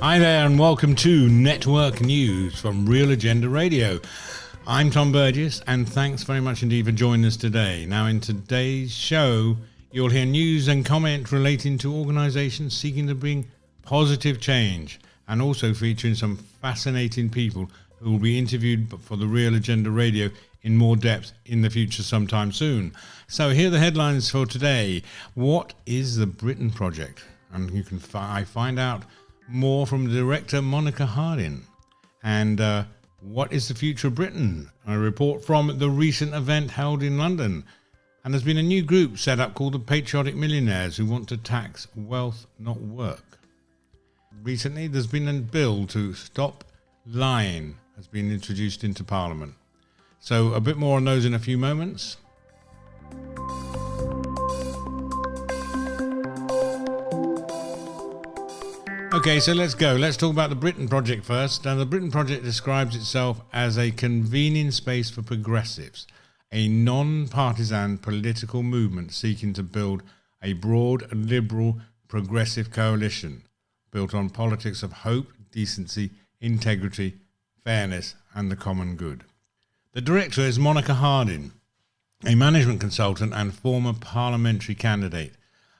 Hi there and welcome to Network News from Real Agenda Radio. I'm Tom Burgess and thanks very much indeed for joining us today. Now in today's show you'll hear news and comment relating to organisations seeking to bring positive change and also featuring some fascinating people who will be interviewed for the Real Agenda Radio in more depth in the future sometime soon. So here are the headlines for today. What is the Britain Project? And you can find out more from director Monica Harding. And what is the future of Britain? A report from the recent event held in London. And there's been a new group set up called the Patriotic Millionaires who want to tax wealth, not work. Recently, there's been a bill to stop lying has been introduced into Parliament. So a bit more on those in a few moments. Okay, so let's go. Let's talk about the Britain Project first. Now, the Britain Project describes itself as a convening space for progressives, a non-partisan political movement seeking to build a broad, liberal, progressive coalition built on politics of hope, decency, integrity, fairness, and the common good. The director is Monica Harding, a management consultant and former parliamentary candidate.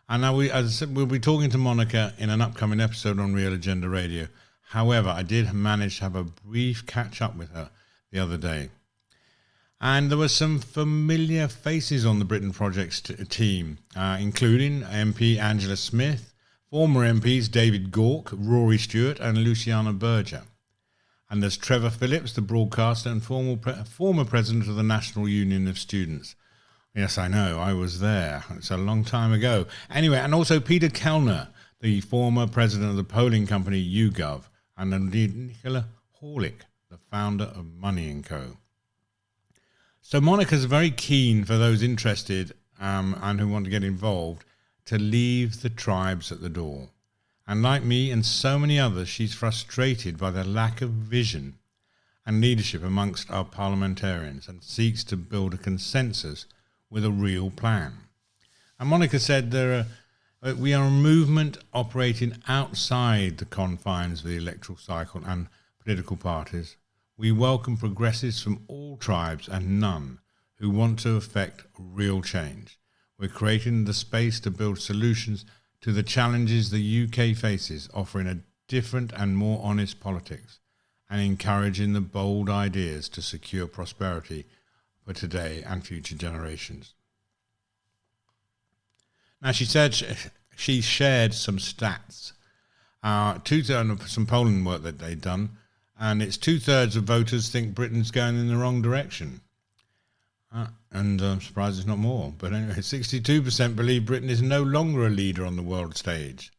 And now, as I said, we'll be talking to Monica in an upcoming episode on Real Agenda Radio. However, I did manage to have a brief catch-up with her the other day. And there were some familiar faces on the Britain Project's team, including MP Angela Smith, former MPs David Gauke, Rory Stewart and Luciana Berger. And there's Trevor Phillips, the broadcaster and former president of the National Union of Students. Yes, I know, I was there. It's a long time ago. Anyway, and also Peter Kellner, the former president of the polling company YouGov, and indeed Nicola Horlick, the founder of Money & Co. So Monica's very keen for those interested and who want to get involved to leave the tribes at the door. And like me and so many others, she's frustrated by the lack of vision and leadership amongst our parliamentarians and seeks to build a consensus with a real plan. And Monica said we are a movement operating outside the confines of the electoral cycle and political parties. We welcome progressives from all tribes and none who want to effect real change. We're creating the space to build solutions to the challenges the UK faces, offering a different and more honest politics and encouraging the bold ideas to secure prosperity for today and future generations. Now, she said she shared some stats, some polling work that they'd done, and it's 2/3 of voters think Britain's going in the wrong direction. And I'm surprised it's not more. But anyway, 62% believe Britain is no longer a leader on the world stage.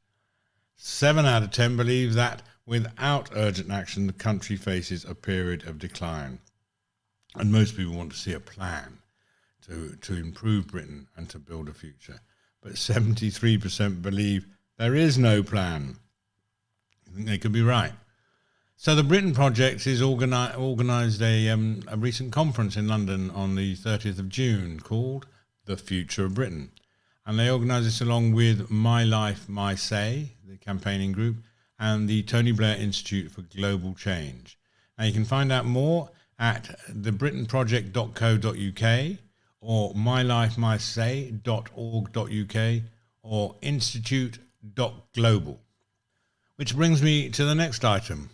7 out of 10 believe that without urgent action, the country faces a period of decline. And most people want to see a plan to improve Britain and to build a future. But 73% believe there is no plan. I think they could be right. So the Britain Project has organised a recent conference in London on the 30th of June called The Future of Britain. And they organised this along with My Life, My Say, the campaigning group, and the Tony Blair Institute for Global Change. Now you can find out more at thebritainproject.co.uk or mylifemysay.org.uk or institute.global. Which brings me to the next item.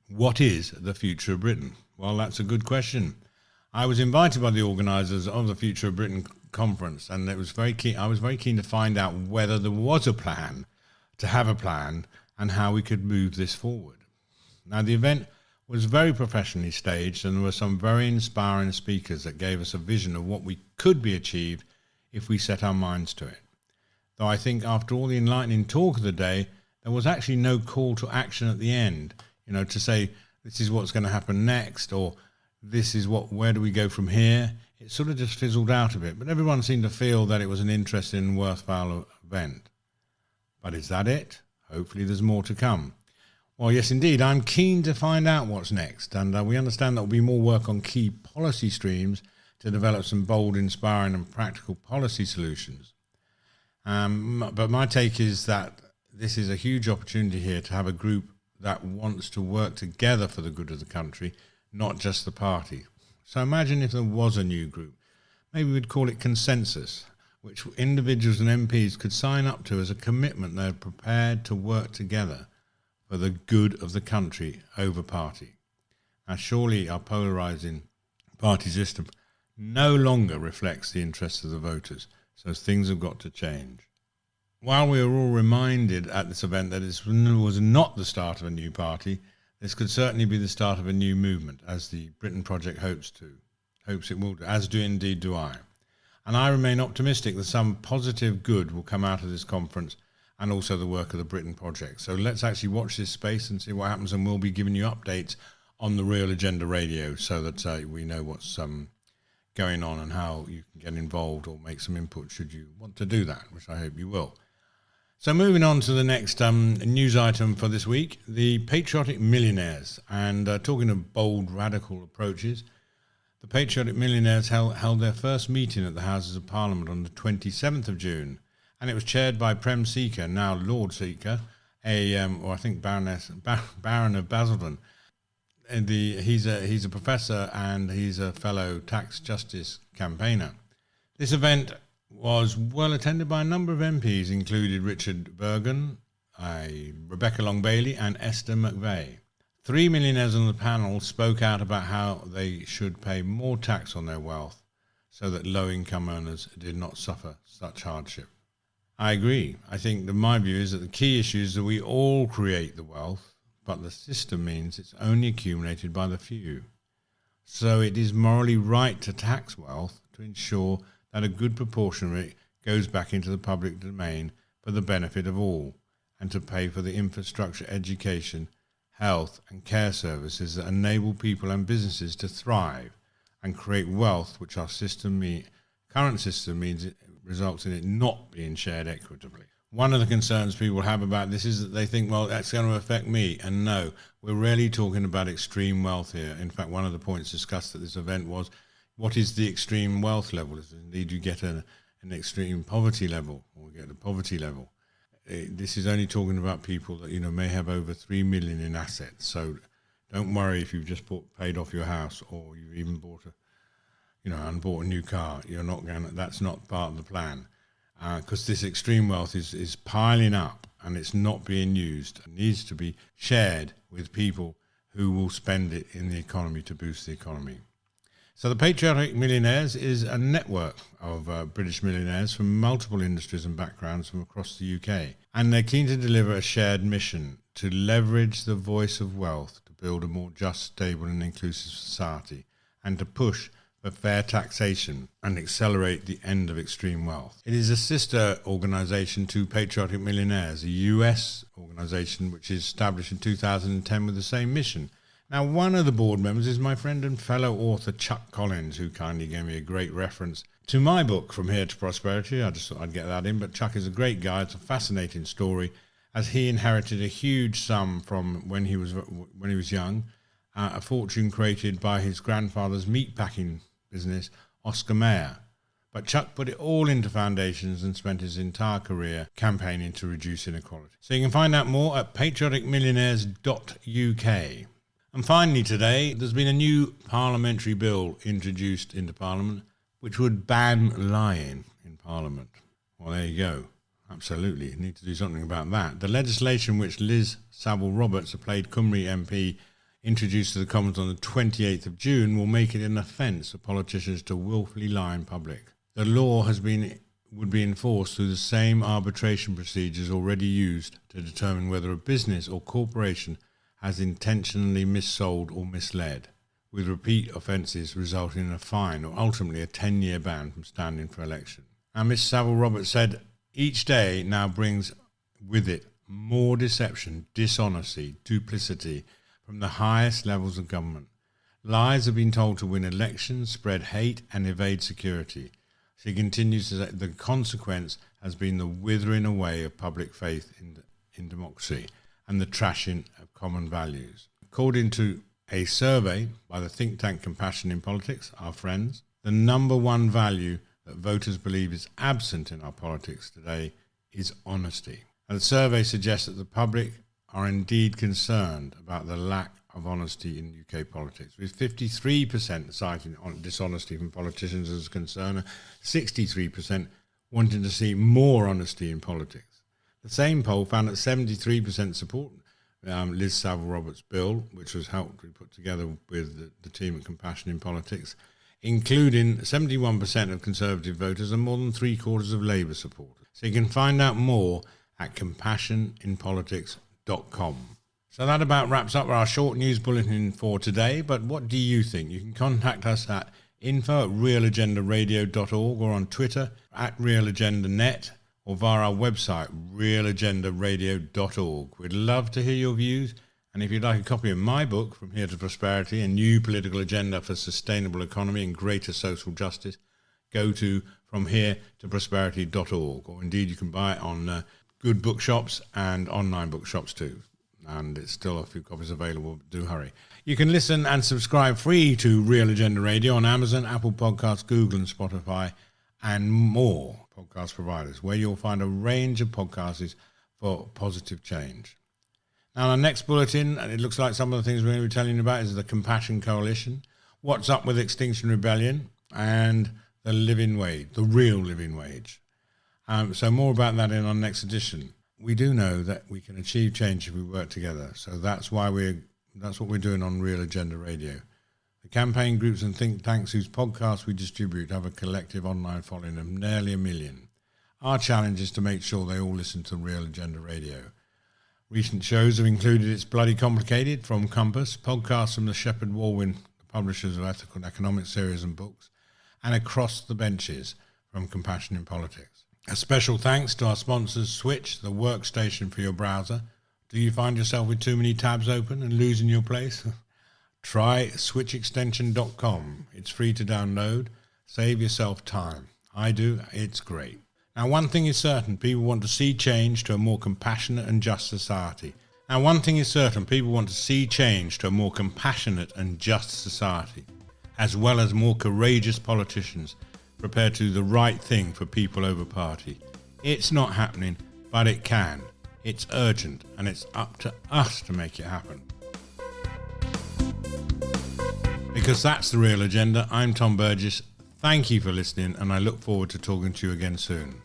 What is the future of Britain? Well, that's a good question. I was invited by the organisers of the Future of Britain conference, and I was very keen to find out whether there was a plan, to have a plan, and how we could move this forward. Now, the event was very professionally staged, and there were some very inspiring speakers that gave us a vision of what we could be achieved if we set our minds to it. Though I think after all the enlightening talk of the day, there was actually no call to action at the end, to say this is what's going to happen next, or where do we go from here? It sort of just fizzled out a bit, but everyone seemed to feel that it was an interesting and worthwhile event. But is that it? Hopefully there's more to come. Well, yes, indeed. I'm keen to find out what's next, and we understand there will be more work on key policy streams to develop some bold, inspiring and practical policy solutions. But my take is that this is a huge opportunity here to have a group that wants to work together for the good of the country, not just the party. So imagine if there was a new group. Maybe we'd call it Consensus, which individuals and MPs could sign up to as a commitment they're prepared to work together for the good of the country over party. Now, surely our polarising party system no longer reflects the interests of the voters, so things have got to change. While we are all reminded at this event that this was not the start of a new party, this could certainly be the start of a new movement, as the Britain Project hopes it will do, as do I. And I remain optimistic that some positive good will come out of this conference and also the work of the Britain Project. So let's actually watch this space and see what happens, and we'll be giving you updates on the Real Agenda Radio so that we know what's going on and how you can get involved or make some input should you want to do that, which I hope you will. So moving on to the next news item for this week, the Patriotic Millionaires. And talking of bold, radical approaches, the Patriotic Millionaires held their first meeting at the Houses of Parliament on the 27th of June. And it was chaired by Prem Seeker, now Lord Seeker, or I think Baron of Basildon. And he's a professor and he's a fellow tax justice campaigner. This event was well attended by a number of MPs, including Richard Burgess, Rebecca Long-Bailey and Esther McVeigh. 3 millionaires on the panel spoke out about how they should pay more tax on their wealth so that low-income earners did not suffer such hardship. I agree. I think that my view is that the key issue is that we all create the wealth, but the system means it's only accumulated by the few. So it is morally right to tax wealth to ensure that a good proportion of it goes back into the public domain for the benefit of all, and to pay for the infrastructure, education, health and care services that enable people and businesses to thrive and create wealth, which our current system means it results in it not being shared equitably. One of the concerns people have about this is that they think, well, that's going to affect me. And no, we're really talking about extreme wealth here. In fact, one of the points discussed at this event was, what is the extreme wealth level? Is indeed you get an extreme poverty level, or get a poverty level. This is only talking about people that may have over 3 million in assets. So don't worry if you've just paid off your house, or you've even bought a new car. That's not part of the plan, because this extreme wealth is piling up and it's not being used. It needs to be shared with people who will spend it in the economy to boost the economy. So the Patriotic Millionaires is a network of British millionaires from multiple industries and backgrounds from across the UK. And they're keen to deliver a shared mission to leverage the voice of wealth to build a more just, stable and inclusive society, and to push for fair taxation and accelerate the end of extreme wealth. It is a sister organisation to Patriotic Millionaires, a US organisation which is established in 2010 with the same mission. Now, one of the board members is my friend and fellow author Chuck Collins, who kindly gave me a great reference to my book, From Here to Prosperity. I just thought I'd get that in, but Chuck is a great guy. It's a fascinating story, as he inherited a huge sum from when he was young, a fortune created by his grandfather's meatpacking business, Oscar Mayer. But Chuck put it all into foundations and spent his entire career campaigning to reduce inequality. So you can find out more at patrioticmillionaires.uk. And finally today, there's been a new parliamentary bill introduced into Parliament which would ban lying in Parliament. Well, there you go. Absolutely. You need to do something about that. The legislation which Liz Saville-Roberts, a Plaid Cymru MP, introduced to the Commons on the 28th of June will make it an offence for politicians to willfully lie in public. The law would be enforced through the same arbitration procedures already used to determine whether a business or corporation has intentionally missold or misled, with repeat offences resulting in a fine or ultimately a 10-year ban from standing for election. And Ms Saville-Roberts said, each day now brings with it more deception, dishonesty, duplicity from the highest levels of government. Lies have been told to win elections, spread hate and evade security. She continues to say the consequence has been the withering away of public faith in democracy and the trashing of common values. According to a survey by the think tank Compassion in Politics, our friends, the number one value that voters believe is absent in our politics today is honesty. And the survey suggests that the public are indeed concerned about the lack of honesty in UK politics, with 53% citing dishonesty from politicians as a concern, 63% wanting to see more honesty in politics. The same poll found that 73% support Liz Savile-Roberts' bill, which was helped be put together with the team at Compassion in Politics, including 71% of Conservative voters and more than three-quarters of Labour supporters. So you can find out more at compassioninpolitics.com. So that about wraps up our short news bulletin for today, but what do you think? You can contact us at info@realagendaradio.org or on Twitter @realagendanet or via our website realagendaradio.org. We'd love to hear your views, and if you'd like a copy of my book, From Here to Prosperity, a new political agenda for sustainable economy and greater social justice, go to fromheretoprosperity.org, or indeed you can buy it on good bookshops and online bookshops too. And it's still a few copies available, but do hurry. You can listen and subscribe free to Real Agenda Radio on Amazon, Apple Podcasts, Google and Spotify, and more podcast providers, where you'll find a range of podcasts for positive change. Now, our next bulletin, and it looks like some of the things we're going to be telling you about, is the Compassion Coalition, what's up with Extinction Rebellion, and the living wage, the real living wage. So more about that in our next edition. We do know that we can achieve change if we work together. So that's what we're doing on Real Agenda Radio. The campaign groups and think tanks whose podcasts we distribute have a collective online following of nearly 1 million. Our challenge is to make sure they all listen to Real Agenda Radio. Recent shows have included It's Bloody Complicated from Compass, podcasts from the Shepherd Walwyn, the publishers of Ethical and Economic series and books, and Across the Benches from Compassion in Politics. A special thanks to our sponsors, Switch, the workstation for your browser. Do you find yourself with too many tabs open and losing your place? Try switchextension.com. It's free to download. Save yourself time. I do. It's great. Now, one thing is certain. People want to see change to a more compassionate and just society. As well as more courageous politicians prepared to do the right thing for people over party. It's not happening, but it can. It's urgent, and it's up to us to make it happen. Because that's the Real Agenda. I'm Tom Burgess. Thank you for listening, and I look forward to talking to you again soon.